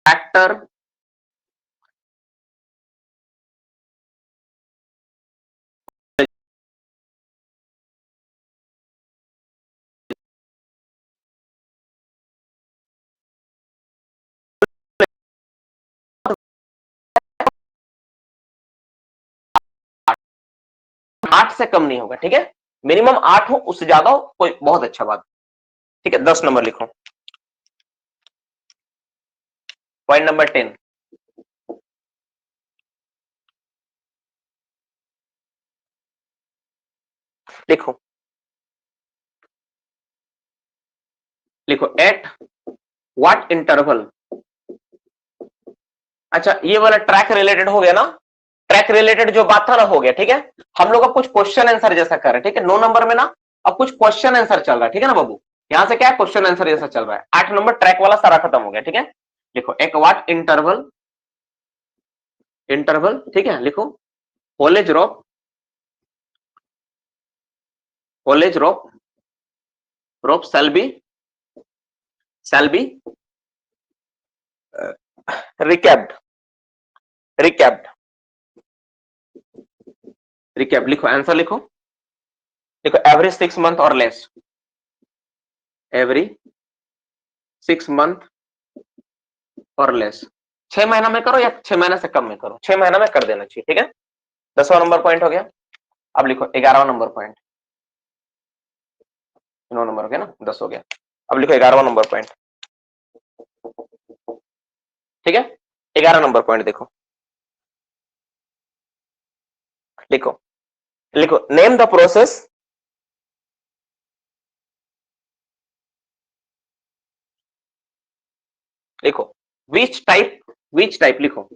Factor, आठ से कम नहीं होगा, ठीक है। मिनिमम 8 हो, उससे ज्यादा हो कोई बहुत अच्छा बात, ठीक है। 10 नंबर लिखो। पॉइंट नंबर 10 लिखो, लिखो एट व्हाट इंटरवल। अच्छा, ये वाला ट्रैक रिलेटेड हो गया ना, ट्रैक रिलेटेड जो बात था ना हो गया, ठीक है। हम लोग अब कुछ क्वेश्चन आंसर जैसा कर रहे हैं, ठीक है। 9 नंबर में ना अब कुछ क्वेश्चन आंसर चल रहा है, ठीक है ना बाबू। यहां से क्या है, क्वेश्चन आंसर जैसा चल रहा है। 8 नंबर ट्रैक वाला सारा खत्म हो गया, ठीक है। लिखो एक व्हाट इंटरवल, इंटरवल, ठीक है। लिखो haulage rope, haulage rope, rope shall be recapped, recapped, recap। लिखो आंसर, लिखो, लिखो एवरी 6 मंथ और लेस, एवरी 6 मंथ और लेस। 6 महीना में करो या 6 महीने से कम में करो, 6 महीना में कर देना चाहिए, ठीक है। 10वां नंबर पॉइंट हो गया। अब लिखो 11वां नंबर पॉइंट। 9 नंबर हो गया ना, 10 हो गया। अब लिखो 11वां नंबर पॉइंट, ठीक है। 11 नंबर पॉइंट देखो, लिखो, लिखो नेम द प्रोसेस, लिखो विच टाइप, विच टाइप लिखो,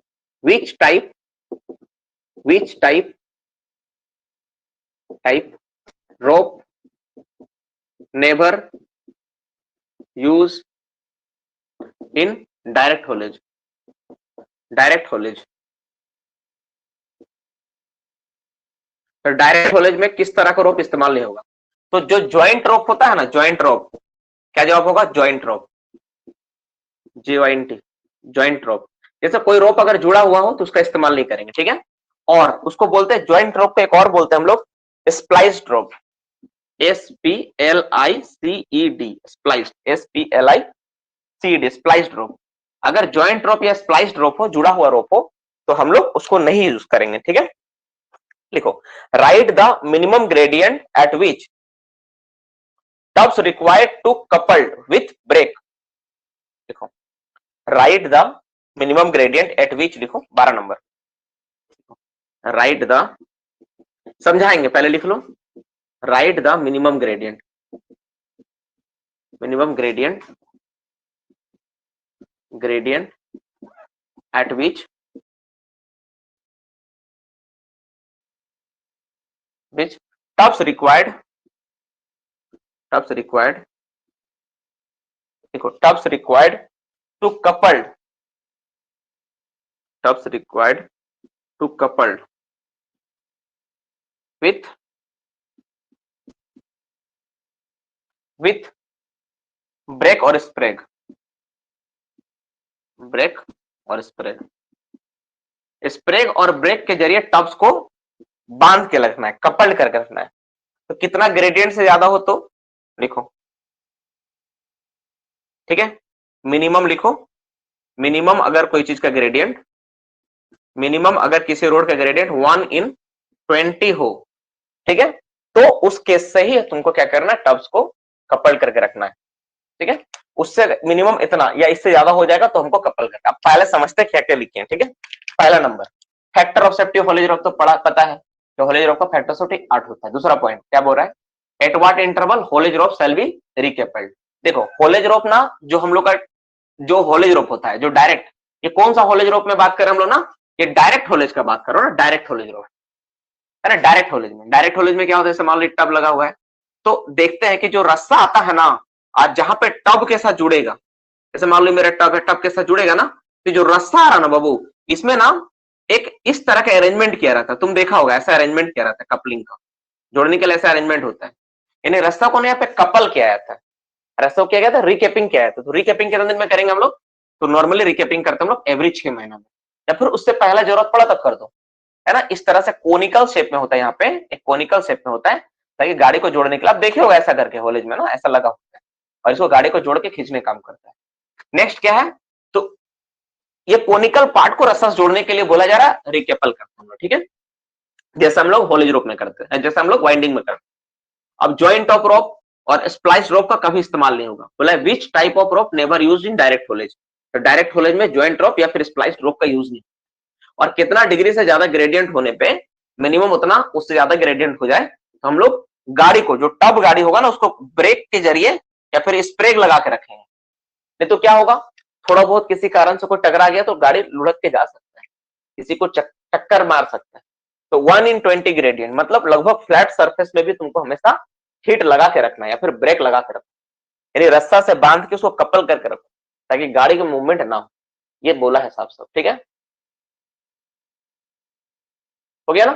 which type, which type, type rope never use in direct haulage, direct haulage. तो डायरेक्ट होलेज में किस तरह का रोप इस्तेमाल नहीं होगा। तो जो ज्वाइंट रोप होता है ना, ज्वाइंट रोप, क्या जवाब होगा, ज्वाइंट रोप, JOINT, ज्वाइंट रोप। जैसे कोई रोप अगर जुड़ा हुआ हो तो उसका इस्तेमाल नहीं करेंगे, ठीक है। और उसको बोलते हैं ज्वाइंट रोप को, एक और बोलते हैं हम लोग स्प्लाइस्ड रोप, SPLICED, स्प्लाइस्ड, SPLICED, स्प्लाइस्ड रोप। अगर ज्वाइंट रोप या स्प्लाइस्ड रोप हो, जुड़ा हुआ रोप हो, तो हम लोग उसको नहीं यूज करेंगे, ठीक है। लिखो write the minimum gradient at which tubs required to coupled with break. लिखो write the minimum gradient at which, लिखो 12 नंबर। राइट द, समझाएंगे पहले लिख लो, write the minimum gradient, minimum gradient, gradient at which, which tubs required, tubs required, देखो tubs required to coupled, tubs required to coupled with break और Sprague, break और Sprague, Sprague और break के जरिए टब्स को बांध के रखना है, कपल्ड करके रखना है। तो कितना ग्रेडियंट से ज्यादा हो तो लिखो, ठीक है। मिनिमम लिखो, मिनिमम अगर कोई चीज का ग्रेडियंट, मिनिमम अगर किसी रोड का ग्रेडियंट 1/20 हो, ठीक है, तो उस केस से ही तुमको क्या करना है, टब्स को कपल करके रखना है, ठीक है। उससे मिनिमम इतना या इससे ज्यादा हो जाएगा तो हमको कपल करना। अब पहले समझते क्या क्या लिखे हैं, ठीक है। पहला number factor of safety of haulage rope तो पढ़ा, पता है कि होलेज रोप का फैक्टर ऑफ सेफ्टी 8 होता है। दूसरा पॉइंट क्या बोल रहा है, at what interval haulage rope shall be recoupled. देखो होलेज रोप ना, जो हम लोग का जो होलेज रोप होता है, जो डायरेक्ट, ये कौन सा होलेज रोप में बात करें हम लोग ना, ये डायरेक्ट होलेज का बात करो ना, डायरेक्ट होलेज रोप है ना। डायरेक्ट होलेज में, डायरेक्ट होलेज में क्या होता है, जैसे मान लो टब लगा हुआ है तो देखते हैं कि जो रस्सा आता है ना, आज जहां पे टब के साथ जुड़ेगा, जैसे मान लो मेरा टब है, टब के साथ जुड़ेगा ना, तो जो रस्सा आ रहा ना बाबू, इसमें ना एक इस तरह का अरेंजमेंट किया रहता है, तुम देखा होगा ऐसा अरेंजमेंट किया रहता है, कपलिंग का जोड़ने के लिए ऐसा अरेंजमेंट होता है। यानी रस्सा को यहाँ पे कपल किया जाता है, रस्सा को किया गया था, रिकेपिंग किया जाता है। तो रिकेपिंग कितने दिन में करेंगे हम लोग, तो नॉर्मली रिकैपिंग करते हैं हम लोग एवरी 6 महीना में, या फिर उससे पहला जरूरत पड़ा तब कर दो, है ना। इस तरह से कोनिकल शेप में होता है, यहाँ पे एक कोनिकल शेप में होता है, ताकि गाड़ी को जोड़ने के लिए आप देखे होगा ऐसा करके कॉलेज में ना, ऐसा लगा होता है और इसको गाड़ी को जोड़ के खींचने काम करता है। नेक्स्ट क्या है, तो ये कोनिकल पार्ट को रस्सा से जोड़ने के लिए बोला जा रहा है रिकेपल करते हैं, ठीक है, जैसे हम लोग हॉलेज रोप में करते हैं, जैसे हम लोग वाइंडिंग में करते हैं। अब जॉइंट ऑफ रोप और स्प्लाइस रोप का कभी इस्तेमाल नहीं होगा, बोला which type of rope never use in direct haulage, तो डायरेक्ट हॉलेज में जॉइंट रोप या फिर स्प्लाइस रोप का यूज नहीं। और कितना डिग्री से ज्यादा ग्रेडियंट होने पे, मिनिमम उतना, उससे ज्यादा ग्रेडियंट हो जाए तो हम लोग गाड़ी को, जो टब गाड़ी होगा ना, उसको ब्रेक के जरिए या फिर स्प्रे लगा के रखेंगे। नहीं तो क्या होगा, थोड़ा बहुत किसी कारण से कोई टकरा गया तो गाड़ी लुढ़क के जा सकता है, किसी को टक्कर मार सकता है। तो 1/20 ग्रेडियंट मतलब लगभग फ्लैट सरफेस में भी तुमको हमेशा हीट लगा के रखना है या फिर ब्रेक लगा के रखना, यानी रस्सा से बांध के उसको कपल करके रखो ताकि गाड़ी का मूवमेंट ना हो। ये बोला है साफ साफ, ठीक है, हो गया ना।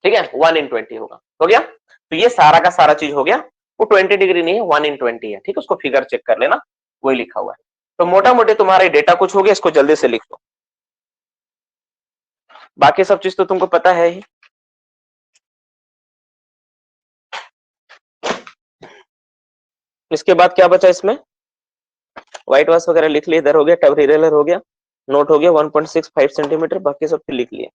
ठीक है, 1/20 होगा, हो गया। तो ये सारा का सारा चीज हो गया, वो 20 डिग्री नहीं है, 1/20 है, ठीक है, उसको फिगर चेक कर लेना, वही लिखा हुआ है। तो मोटा मोटी तुम्हारा डेटा कुछ हो गया, इसको जल्दी से लिख लो, बाकी सब चीज तो तुमको पता है ही। इसके बाद क्या बचा इसमें, व्हाइट वाश वगैरह लिख लिए, इधर हो गया, टब रिरेलर हो गया, नोट हो गया 1.65 सेंटीमीटर, बाकी सब फिर लिख लिए।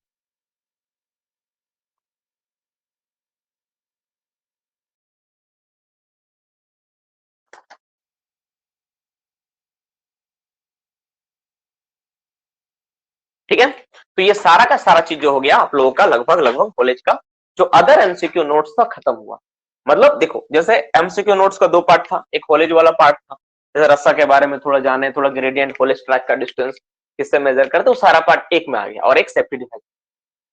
ठीक है, तो ये सारा का सारा चीज जो हो गया आप लोगों का लगभग लगभग कॉलेज का जो अदर एमसीक्यू नोट्स था खत्म हुआ। मतलब देखो, जैसे एमसीक्यू नोट्स का दो पार्ट था, एक कॉलेज वाला पार्ट था, जैसे रस्सा के बारे में थोड़ा जाने, थोड़ा ग्रेडियंट, कॉलेज ट्रैक का डिस्टेंस किससे मेजर करते, वो सारा पार्ट एक में आ गया, और एक सेफ्टी डिवाइस।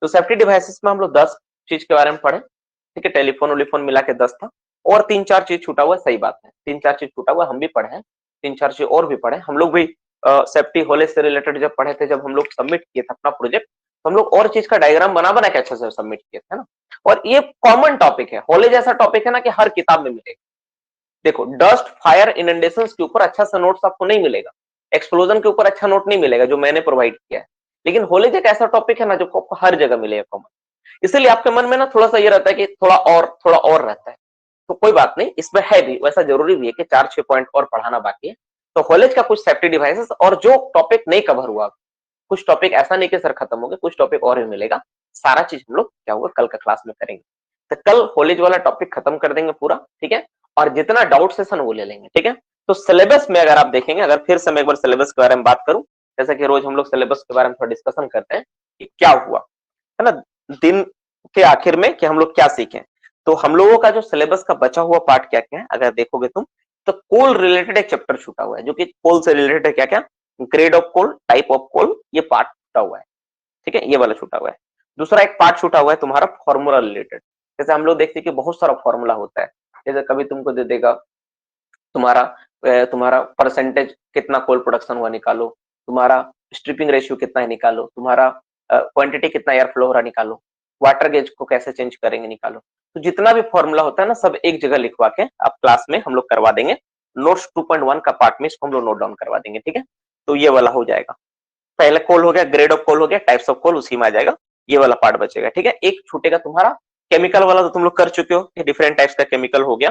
तो सेफ्टी डिवाइसेस में हम लोग 10 चीज के बारे में पढ़े, ठीक है, टेलीफोन वोलीफोन मिला के 10 था, और 3-4 चीज छूटा हुआ, सही बात है, 3-4 चीज छूटा हुआ, हम भी पढ़े हैं, 3-4 चीज और भी पढ़े हम लोग भी। सेफ्टी हॉलेज से रिलेटेड जब पढ़े थे, जब हम लोग सबमिट किए थे अपना प्रोजेक्ट, तो हम लोग और चीज का डायग्राम बना बना के अच्छे से सबमिट किए थे ना। और ये कॉमन टॉपिक है, हॉलेज ऐसा टॉपिक है ना कि हर किताब में मिलेगा। देखो, डस्ट फायर इनंडेशन के ऊपर अच्छा सा नोट्स आपको नहीं मिलेगा, एक्सप्लोजन के ऊपर अच्छा नोट नहीं मिलेगा जो मैंने प्रोवाइड किया है, लेकिन हॉलेज एक ऐसा टॉपिक है ना जो आपको हर जगह मिलेगा कॉमन। इसलिए आपके मन में ना थोड़ा सा ये रहता है कि थोड़ा और रहता है, तो कोई बात नहीं, इसमें है भी वैसा, जरूरी भी है कि 4-6 पॉइंट और पढ़ाना बाकी है। तो कॉलेज का कुछ सेफ्टी डिवाइसेस और जो टॉपिक नहीं कवर हुआ, कुछ टॉपिक ऐसा नहीं कि सर खत्म हो गए, कुछ टॉपिक और भी मिलेगा, सारा चीज हम लोग क्या होगा कल का क्लास में करेंगे। तो कल कॉलेज वाला टॉपिक खत्म कर देंगे पूरा, ठीक है, और जितना डाउट सेशन वो ले लेंगे, ठीक है। तो सिलेबस में अगर आप देखेंगे, अगर फिर से मैं एक बार सिलेबस के बारे में बात करूं, जैसा कि रोज हम लोग सिलेबस के बारे में थोड़ा डिस्कशन करते हैं कि क्या हुआ, है ना, दिन के आखिर में कि हम लोग क्या सीखें। तो हम लोगों का जो सिलेबस का बचा हुआ पार्ट क्या क्या है, अगर देखोगे तुम, तो कोल रिलेटेड एक चैप्टर छूटा हुआ है, जो कि कोल से रिलेटेड है, क्या क्या, grade of coal, type of coal, ये पार्ट छूटा हुआ है, ठीक है, ये वाला छूटा हुआ है। दूसरा एक पार्ट छूटा हुआ है तुम्हारा फॉर्मूला रिलेटेड, जैसे हम लोग देखते हैं कि बहुत सारा फॉर्मूला होता है, जैसे कभी तुमको दे देगा तुम्हारा तुम्हारा परसेंटेज कितना कोल प्रोडक्शन हुआ निकालो, तुम्हारा स्ट्रिपिंग रेशियो कितना है निकालो, तुम्हारा क्वांटिटी कितना एयर फ्लो हो रहा निकालो, वाटर गेज को कैसे चेंज करेंगे निकालो। तो जितना भी फॉर्मूला होता है ना, सब एक जगह लिखवा के आप क्लास में हम लोग करवा देंगे, नोट्स 2.1 का पार्ट में इसको हम लोग नोट डाउन करवा देंगे, ठीक है। तो ये वाला हो जाएगा, पहले कोल हो गया, ग्रेड ऑफ कोल हो गया, टाइप्स ऑफ कोल उसी में आ जाएगा, ये वाला पार्ट बचेगा, ठीक है। एक छूटेगा तुम्हारा केमिकल वाला, तो तुम लोग कर चुके हो, डिफरेंट टाइप्स का केमिकल हो गया।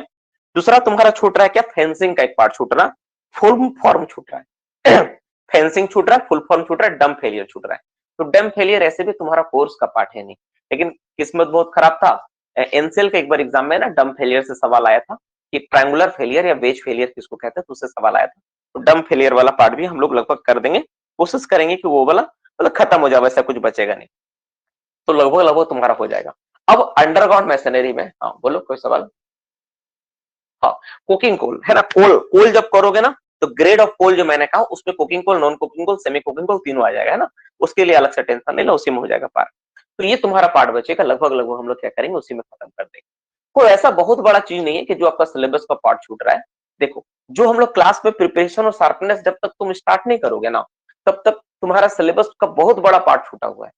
दूसरा तुम्हारा छूट रहा है क्या, फेंसिंग का एक पार्ट छूट रहा है, फुल फॉर्म छूट रहा है फेंसिंग छूट रहा है, फुल फॉर्म छूट रहा है, डंप फेलियर छूट रहा है। तो डंप फेलियर ऐसे भी तुम्हारा कोर्स का पार्ट है नहीं, लेकिन किस्मत बहुत खराब था, एनसीएल का एक बार एग्जाम में ना डंप फेलियर से सवाल आया था कि ट्रायंगुलर फेलियर या वेज फेलियर किसको कहते हैं, तो उससे सवाल आया था। तो डंप फेलियर वाला पार्ट भी हम लोग लगभग कर देंगे, कोशिश करेंगे कि वो वाला मतलब खत्म हो जाए, वैसा कुछ बचेगा नहीं, तो लगभग लगभग तुम्हारा हो जाएगा। अब अंडरग्राउंड मैसनरी में, हाँ बोलो कोई सवाल। हाँ, कुकिंग कोल है ना, कोल कोल जब करोगे ना, तो ग्रेड ऑफ कोल जो मैंने कहा, उसमें cooking coal, non cooking coal, semi cooking coal तीनों आ जाएगा, है ना। उसके लिए अलग से टेंशन नहीं लो, उसी में हो जाएगा पार। तो ये तुम्हारा पार्ट बचेगा, लगभग लगभग हम लोग क्या करेंगे उसी में खत्म कर देंगे। कोई ऐसा बहुत बड़ा चीज नहीं है कि जो आपका सिलेबस का पार्ट छूट रहा है। देखो, जो हम लोग क्लास में प्रिपरेशन और शार्पनेस जब तक तुम स्टार्ट नहीं करोगे ना, तब तक तुम्हारा सिलेबस का बहुत बड़ा पार्ट छूटा हुआ है।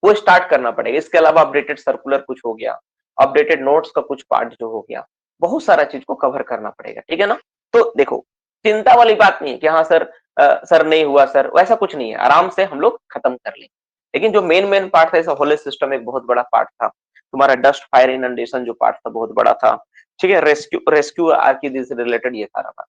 वो स्टार्ट करना पड़ेगा। इसके अलावा अपडेटेड सर्कुलर कुछ हो गया, अपडेटेड नोट्स का कुछ पार्ट जो हो गया, बहुत सारा चीज को कवर करना पड़ेगा, ठीक है ना। तो देखो, चिंता वाली बात नहीं है कि हाँ सर सर नहीं हुआ सर, वैसा कुछ नहीं है, आराम से हम लोग खत्म कर लेंगे। लेकिन जो मेन मेन पार्ट था, जैसे होले सिस्टम एक बहुत बड़ा पार्ट था, तुम्हारा डस्ट फायर इनंडेशन जो पार्ट था बहुत बड़ा था, ठीक है, रेस्क्यू रेस्क्यू आर्की से रिलेटेड ये सारा बात,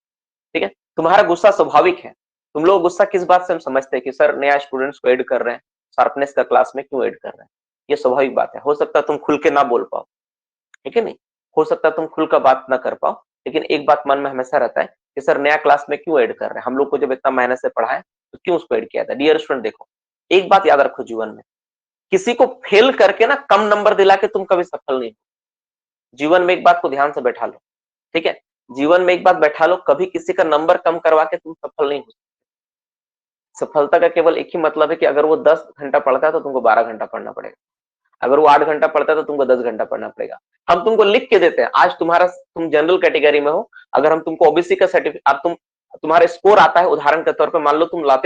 ठीक है। तुम्हारा गुस्सा स्वाभाविक है, तुम लोग गुस्सा किस बात से हम समझते हैं कि सर नया स्टूडेंट्स को ऐड कर रहे हैं, शार्पनेस का क्लास में क्यों ऐड कर रहे हैं, ये स्वाभाविक बात है। हो सकता है तुम खुल के ना बोल पाओ, ठीक है नहीं, हो सकता है तुम खुल कर बात ना कर पाओ, लेकिन एक बात मन में हमेशा रहता है कि सर नया क्लास में क्यों ऐड कर रहे हैं, हम लोग को जब इतना मेहनत से पढ़ाए तो क्यों उसको ऐड किया था। डियर स्टूडेंट देखो, एक बात याद रखो जीवन में, किसी को फेल करके ना कम नंबर दिला के तुम कभी सफल नहीं हो। जीवन में एक बात को ध्यान से बैठा लो, ठीक है, जीवन में एक बात बैठा लो, कभी किसी का नंबर कम करवा के तुम सफल नहीं हो। सफलता का केवल एक ही मतलब है कि अगर वो 10 घंटा पढ़ता है तो तुमको 12 घंटा पढ़ना पड़ेगा, अगर वो 8 घंटा पढ़ता है तो तुमको 10 घंटा पढ़ना पड़ेगा। हम तुमको लिख के देते हैं, आज तुम जनरल कैटेगरी में हो, अगर हम तुमको ओबीसी का सर्टिफिकेट, अब तुम्हारा स्कोर आता है, उदाहरण के तौर पे मान लो तुम लाते